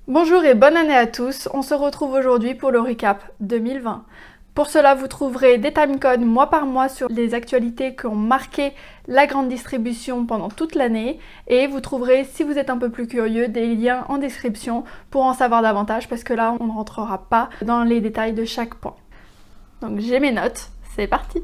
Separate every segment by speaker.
Speaker 1: Bonjour et bonne année à tous, on se retrouve aujourd'hui pour le recap 2020. Pour cela, vous trouverez des timecodes mois par mois sur les actualités qui ont marqué la grande distribution pendant toute l'année et vous trouverez, si vous êtes un peu plus curieux, des liens en description pour en savoir davantage parce que là, on ne rentrera pas dans les détails de chaque point. Donc j'ai mes notes, c'est parti!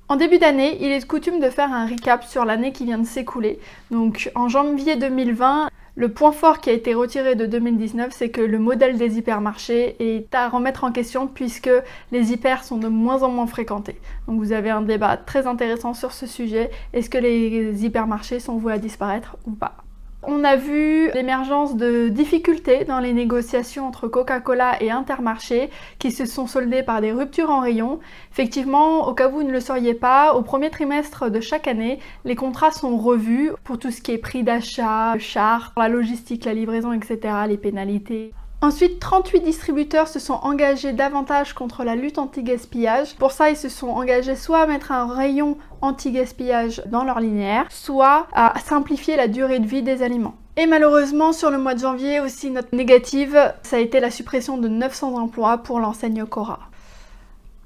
Speaker 1: En début d'année, il est de coutume de faire un recap sur l'année qui vient de s'écouler. Donc en janvier 2020, le point fort qui a été retiré de 2019, c'est que le modèle des hypermarchés est à remettre en question puisque les hypers sont de moins en moins fréquentés. Donc vous avez un débat très intéressant sur ce sujet. Est-ce que les hypermarchés sont voués à disparaître ou pas ? On a vu l'émergence de difficultés dans les négociations entre Coca-Cola et Intermarché qui se sont soldées par des ruptures en rayon. Effectivement, au cas où vous ne le sauriez pas, au premier trimestre de chaque année, les contrats sont revus pour tout ce qui est prix d'achat, chartes, la logistique, la livraison, etc., les pénalités. Ensuite, 38 distributeurs se sont engagés davantage contre la lutte anti-gaspillage. Pour ça, ils se sont engagés soit à mettre un rayon anti-gaspillage dans leur linéaire, soit à simplifier la durée de vie des aliments. Et malheureusement, sur le mois de janvier, aussi note négative, ça a été la suppression de 900 emplois pour l'enseigne Cora.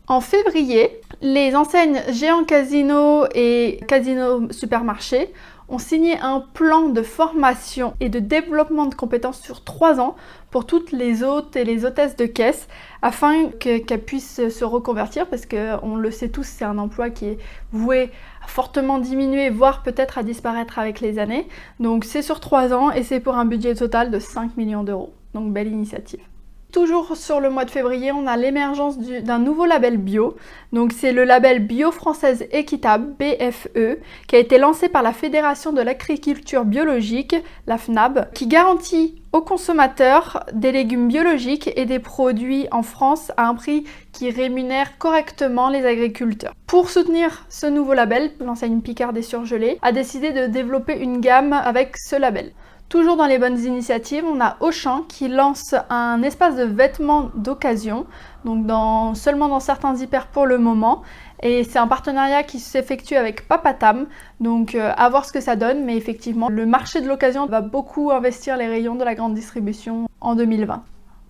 Speaker 1: En février, les enseignes Géant Casino et Casino Supermarché ont signé un plan de formation et de développement de compétences sur 3 ans pour toutes les hôtes et les hôtesses de caisse afin qu'elles puissent se reconvertir parce qu'on le sait tous, c'est un emploi qui est voué à fortement diminuer, voire peut-être à disparaître avec les années. Donc c'est sur 3 ans et c'est pour un budget total de 5 millions d'euros. Donc belle initiative. Toujours sur le mois de février, on a l'émergence d'un nouveau label bio. Donc c'est le label Bio Française Équitable, BFE, qui a été lancé par la Fédération de l'agriculture biologique, la FNAB, qui garantit aux consommateurs des légumes biologiques et des produits en France à un prix qui rémunère correctement les agriculteurs. Pour soutenir ce nouveau label, l'enseigne Picard et Surgelés a décidé de développer une gamme avec ce label. Toujours dans les bonnes initiatives, on a Auchan qui lance un espace de vêtements d'occasion, donc seulement dans certains hyper pour le moment. Et c'est un partenariat qui s'effectue avec Papatam, donc à voir ce que ça donne. Mais effectivement, le marché de l'occasion va beaucoup investir les rayons de la grande distribution en 2020.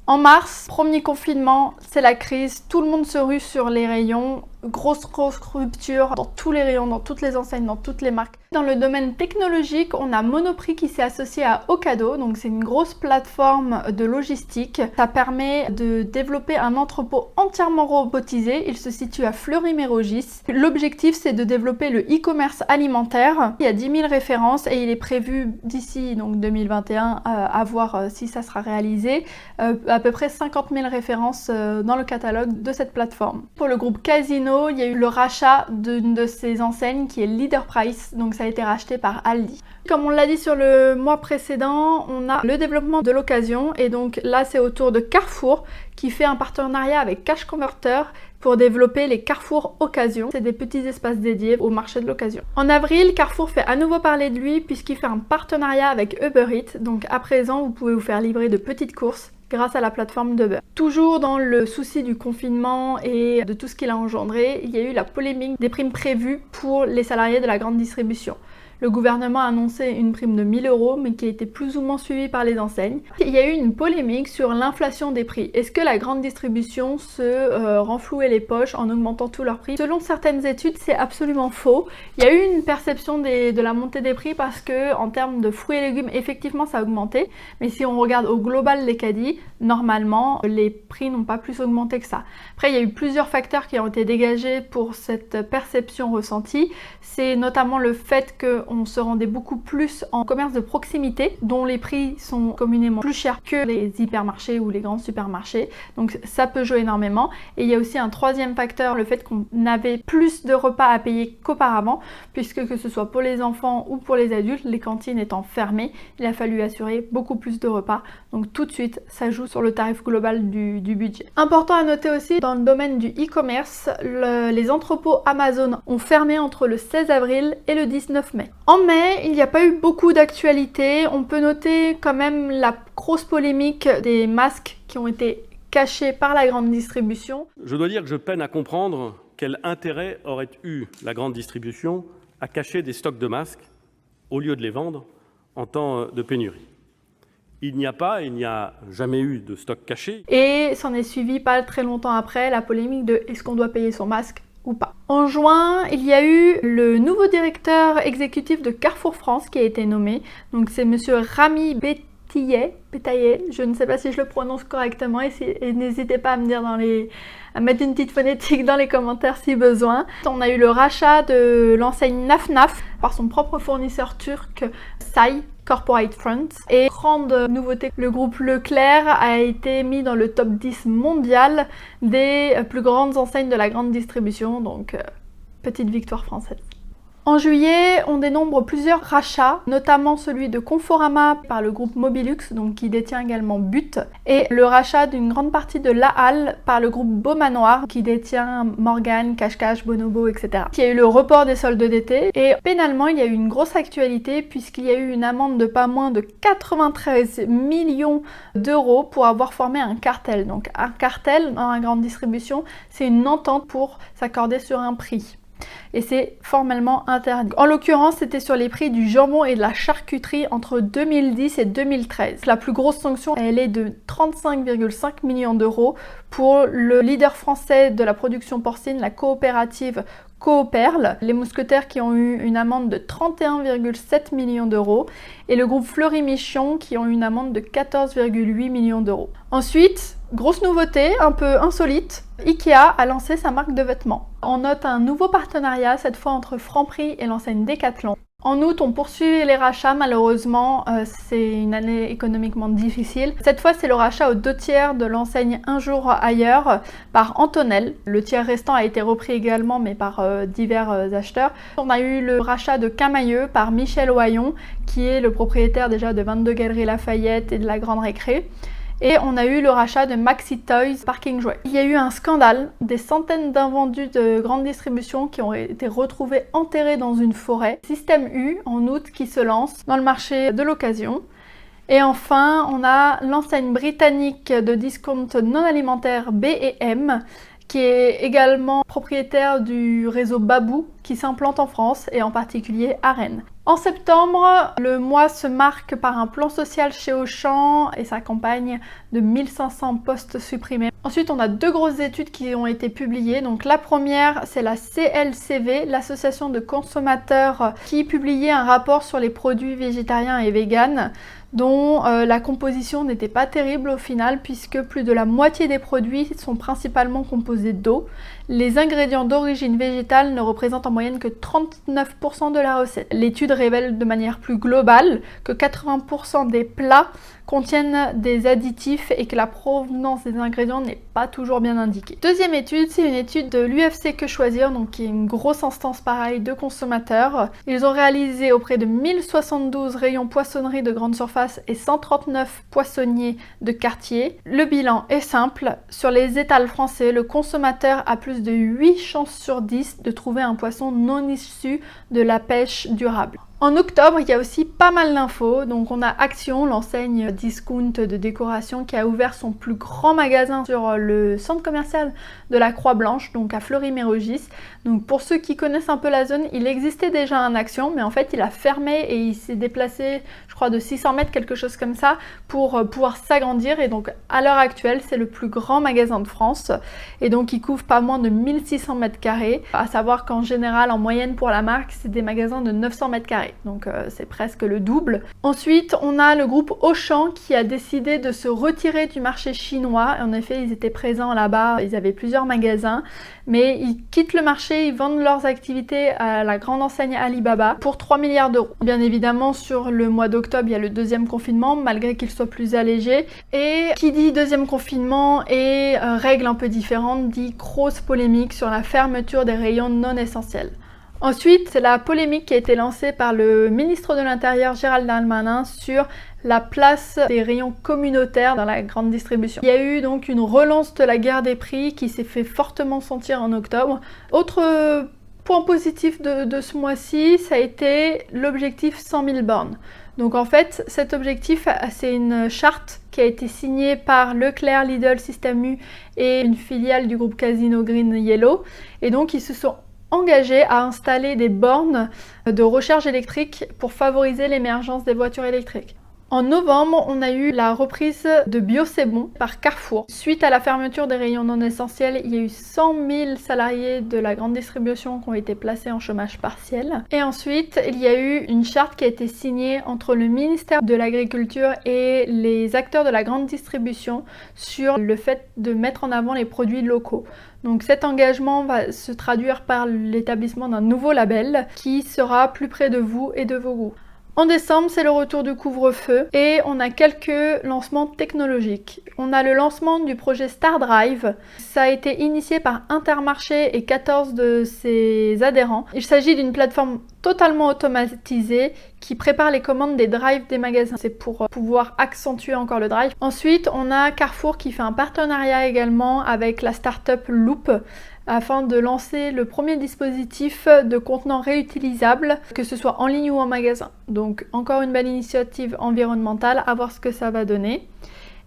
Speaker 1: En mars, premier confinement, c'est la crise, tout le monde se rue sur les rayons, grosse rupture dans tous les rayons, dans toutes les enseignes, dans toutes les marques. Dans le domaine technologique, on a Monoprix qui s'est associé à Ocado, donc c'est une grosse plateforme de logistique. Ça permet de développer un entrepôt entièrement robotisé, il se situe à Fleury-Mérogis. L'objectif c'est de développer le e-commerce alimentaire. Il y a 10 000 références et il est prévu d'ici donc 2021 à voir si ça sera réalisé. À peu près 50 000 références dans le catalogue de cette plateforme. Pour le groupe Casino, il y a eu le rachat d'une de ses enseignes qui est Leader Price, donc ça a été racheté par Aldi. Comme on l'a dit sur le mois précédent, on a le développement de l'occasion et donc là c'est au tour de Carrefour qui fait un partenariat avec Cash Converter pour développer les Carrefour Occasion. C'est des petits espaces dédiés au marché de l'occasion. En avril, Carrefour fait à nouveau parler de lui puisqu'il fait un partenariat avec Uber Eats. Donc à présent, vous pouvez vous faire livrer de petites courses grâce à la plateforme d'Uber. Toujours dans le souci du confinement et de tout ce qu'il a engendré, il y a eu la polémique des primes prévues pour les salariés de la grande distribution. Le gouvernement a annoncé une prime de 1 000 €, mais qui a été plus ou moins suivie par les enseignes. Il y a eu une polémique sur l'inflation des prix. Est-ce que la grande distribution se renflouait les poches en augmentant tous leurs prix? Selon certaines études, c'est absolument faux. Il y a eu une perception de la montée des prix parce que, en termes de fruits et légumes, effectivement, ça a augmenté. Mais si on regarde au global les caddies, normalement, les prix n'ont pas plus augmenté que ça. Après, il y a eu plusieurs facteurs qui ont été dégagés pour cette perception ressentie. C'est notamment le fait qu'on se rendait beaucoup plus en commerce de proximité, dont les prix sont communément plus chers que les hypermarchés ou les grands supermarchés. Donc ça peut jouer énormément. Et il y a aussi un troisième facteur, le fait qu'on avait plus de repas à payer qu'auparavant, puisque que ce soit pour les enfants ou pour les adultes, les cantines étant fermées, il a fallu assurer beaucoup plus de repas. Donc tout de suite, ça joue sur le tarif global du budget. Important à noter aussi, dans le domaine du e-commerce, les entrepôts Amazon ont fermé entre le 16 avril et le 19 mai. En mai, il n'y a pas eu beaucoup d'actualités. On peut noter quand même la grosse polémique des masques qui ont été cachés par la grande distribution.
Speaker 2: Je dois dire que je peine à comprendre quel intérêt aurait eu la grande distribution à cacher des stocks de masques au lieu de les vendre en temps de pénurie. Il n'y a jamais eu de stock caché.
Speaker 1: Et s'en est suivi pas très longtemps après la polémique de est-ce qu'on doit payer son masque ou pas. En juin, il y a eu le nouveau directeur exécutif de Carrefour France qui a été nommé. Donc c'est monsieur Rami Bétaillet, je ne sais pas si je le prononce correctement et n'hésitez pas à me dire à mettre une petite phonétique dans les commentaires si besoin. On a eu le rachat de l'enseigne Naf par son propre fournisseur turc Say Corporate Front. Et grande nouveauté, le groupe Leclerc a été mis dans le top 10 mondial des plus grandes enseignes de la grande distribution, donc petite victoire française. En juillet, on dénombre plusieurs rachats, notamment celui de Conforama par le groupe Mobilux, donc qui détient également But, et le rachat d'une grande partie de La Halle par le groupe Beaumanoir, qui détient Morgan, Cache-Cache, Bonobo, etc. Il y a eu le report des soldes d'été, et pénalement, il y a eu une grosse actualité, puisqu'il y a eu une amende de pas moins de 93 millions d'euros pour avoir formé un cartel. Donc un cartel dans la grande distribution, c'est une entente pour s'accorder sur un prix. Et c'est formellement interdit. En l'occurrence, c'était sur les prix du jambon et de la charcuterie entre 2010 et 2013. La plus grosse sanction, elle est de 35,5 millions d'euros pour le leader français de la production porcine, la coopérative Cooperl, les mousquetaires qui ont eu une amende de 31,7 millions d'euros et le groupe Fleury-Michon qui ont eu une amende de 14,8 millions d'euros. Ensuite, grosse nouveauté, un peu insolite, Ikea a lancé sa marque de vêtements. On note un nouveau partenariat, cette fois entre Franprix et l'enseigne Decathlon. En août, on poursuit les rachats, malheureusement, c'est une année économiquement difficile. Cette fois, c'est le rachat aux 2/3 de l'enseigne Un Jour Ailleurs par Antonel. Le tiers restant a été repris également, mais par divers acheteurs. On a eu le rachat de Camailleux par Michel Ohaillon, qui est le propriétaire déjà de 22 Galeries Lafayette et de la Grande Récré. Et on a eu le rachat de Maxi Toys par King Jouet. Il y a eu un scandale, des centaines d'invendus de grande distribution qui ont été retrouvés enterrés dans une forêt. Système U en août qui se lance dans le marché de l'occasion. Et enfin, on a l'enseigne britannique de discount non alimentaire B&M qui est également propriétaire du réseau Babou qui s'implante en France et en particulier à Rennes. En septembre, le mois se marque par un plan social chez Auchan et sa campagne de 1500 postes supprimés. Ensuite, on a deux grosses études qui ont été publiées. Donc la première, c'est la CLCV, l'association de consommateurs qui publiait un rapport sur les produits végétariens et véganes dont la composition n'était pas terrible au final puisque plus de la moitié des produits sont principalement composés d'eau. Les ingrédients d'origine végétale ne représentent en moyenne que 39% de la recette. L'étude révèle de manière plus globale que 80% des plats contiennent des additifs et que la provenance des ingrédients n'est pas toujours bien indiquée. Deuxième étude, c'est une étude de l'UFC Que Choisir, donc qui est une grosse instance pareille de consommateurs. Ils ont réalisé auprès de 1072 rayons poissonnerie de grande surface et 139 poissonniers de quartier. Le bilan est simple, sur les étals français, le consommateur a plus de 8 chances sur 10 de trouver un poisson non issu de la pêche durable. En octobre, il y a aussi pas mal d'infos. Donc on a Action, l'enseigne discount de décoration qui a ouvert son plus grand magasin sur le centre commercial de la Croix-Blanche, donc à Fleury-Mérogis. Donc pour ceux qui connaissent un peu la zone, il existait déjà un Action, mais en fait il a fermé et il s'est déplacé, je crois, de 600 mètres, quelque chose comme ça, pour pouvoir s'agrandir. Et donc à l'heure actuelle, c'est le plus grand magasin de France. Et donc il couvre pas moins de 1600 mètres carrés. À savoir qu'en général, en moyenne pour la marque, c'est des magasins de 900 mètres carrés. Donc c'est presque le double. Ensuite, on a le groupe Auchan qui a décidé de se retirer du marché chinois. En effet, ils étaient présents là-bas, ils avaient plusieurs magasins, mais ils quittent le marché, ils vendent leurs activités à la grande enseigne Alibaba pour 3 milliards d'euros. Bien évidemment, sur le mois d'octobre, il y a le deuxième confinement, malgré qu'il soit plus allégé. Et qui dit deuxième confinement et règles un peu différentes, dit grosse polémique sur la fermeture des rayons non essentiels. Ensuite, c'est la polémique qui a été lancée par le ministre de l'Intérieur Gérald Darmanin sur la place des rayons communautaires dans la grande distribution. Il y a eu donc une relance de la guerre des prix qui s'est fait fortement sentir en octobre. Autre point positif de ce mois-ci, ça a été l'objectif 100 000 bornes. Donc en fait, cet objectif, c'est une charte qui a été signée par Leclerc, Lidl, Système U et une filiale du groupe Casino Green Yellow. Et donc ils se sont engagés à installer des bornes de recharge électrique pour favoriser l'émergence des voitures électriques. En novembre, on a eu la reprise de Bio C'est Bon par Carrefour. Suite à la fermeture des rayons non essentiels, il y a eu 100 000 salariés de la grande distribution qui ont été placés en chômage partiel. Et ensuite, il y a eu une charte qui a été signée entre le ministère de l'Agriculture et les acteurs de la grande distribution sur le fait de mettre en avant les produits locaux. Donc cet engagement va se traduire par l'établissement d'un nouveau label qui sera plus près de vous et de vos goûts. En décembre, c'est le retour du couvre-feu et on a quelques lancements technologiques. On a le lancement du projet StarDrive. Ça a été initié par Intermarché et 14 de ses adhérents. Il s'agit d'une plateforme totalement automatisée qui prépare les commandes des drives des magasins. C'est pour pouvoir accentuer encore le drive. Ensuite, on a Carrefour qui fait un partenariat également avec la start-up Loop afin de lancer le premier dispositif de contenant réutilisable, que ce soit en ligne ou en magasin. Donc encore une belle initiative environnementale, à voir ce que ça va donner.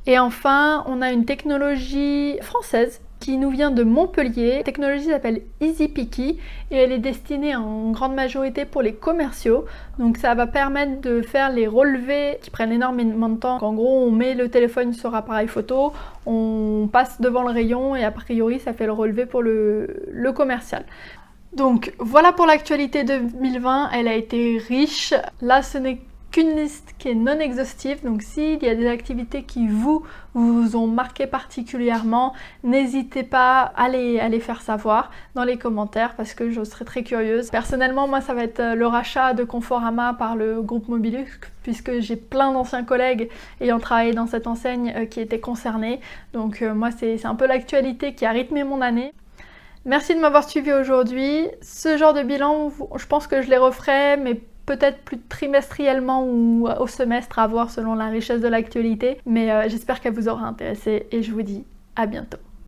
Speaker 1: Et enfin, on a une technologie française qui nous vient de Montpellier. La technologie s'appelle EasyPicky et elle est destinée en grande majorité pour les commerciaux. Donc ça va permettre de faire les relevés qui prennent énormément de temps. En gros, on met le téléphone sur appareil photo, on passe devant le rayon et a priori ça fait le relevé pour le commercial. Donc voilà pour l'actualité 2020, elle a été riche. Là, ce n'est qu'une liste qui est non exhaustive, donc s'il y a des activités qui vous ont marqué particulièrement, n'hésitez pas à les faire savoir dans les commentaires parce que je serais très curieuse. Personnellement, moi ça va être le rachat de Conforama par le groupe Mobilux puisque j'ai plein d'anciens collègues ayant travaillé dans cette enseigne qui étaient concernés, donc moi c'est un peu l'actualité qui a rythmé mon année. Merci de m'avoir suivi aujourd'hui. Ce genre de bilan, je pense que je les referai, mais peut-être plus trimestriellement ou au semestre, à voir selon la richesse de l'actualité. Mais j'espère qu'elle vous aura intéressé et je vous dis à bientôt.